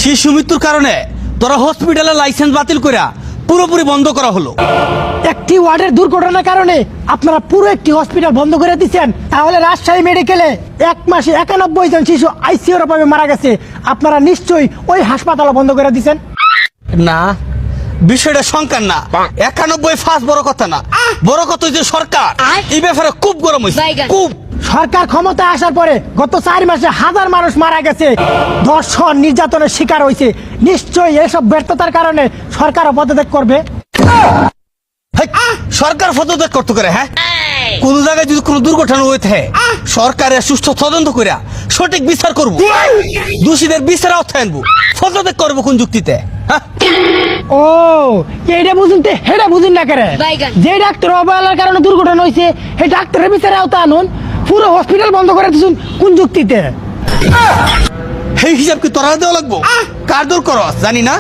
শিশু মৃত্যুর কারণে তোরা হসপিটালের লাইসেন্স বাতিল কইরা পুরোপুরি বন্ধ করা হলো। একটি ওয়ার্ডের দুর্ঘটনার কারণে আপনারা পুরো একটি হসপিটাল বন্ধ করে দিচ্ছেন। তাহলে রাজশাহী মেডিকেলে 1 মাসে 91 জন শিশু আইসিইউর অভাবে মারা গেছে, আপনারা নিশ্চয়ই ওই হাসপাতালও বন্ধ করে দিচ্ছেন। না, বিষয়টা শঙ্কার না। 91 ফার্স্ট বড় কথা না, বড় কথা যে সরকার এই ব্যাপারে খুব গরম হয়েছে, খুব। সরকার ক্ষমতা আসার পরে গত 4 মাসে 1000 মানুষ মারা গেছে, ধর্ষণ নির্যাতনের শিকার হয়েছে। নিশ্চয়ই এসব ব্যর্থতার কারণে সরকার পদত্যাগ করবে। হেই, সরকার পদত্যাগ করতে করে? হ্যাঁ, কোন জায়গায় যদি কোনো দুর্ঘটনা হয়ে থাকে সরকারের সুষ্ঠু তদন্ত করে সঠিক বিচার করব, দোষীদের বিচার আওতায় আনবো। পদত্যাগ করবো কোন যুক্তিতে? ও এইটা বুঝুন তো, হেটা বুঝুন না করে। যে ডাক্তার অবহেলার কারণে দুর্ঘটনা হয়েছে সেই ডাক্তারের বিচারে আওতা আনুন, পুরো হসপিটাল বন্ধ করে দিচ্ছুন কোন যুক্তিতে? এই হিসাব কি তোরা দেওয়া লাগবো? কার দূর করস জানি না।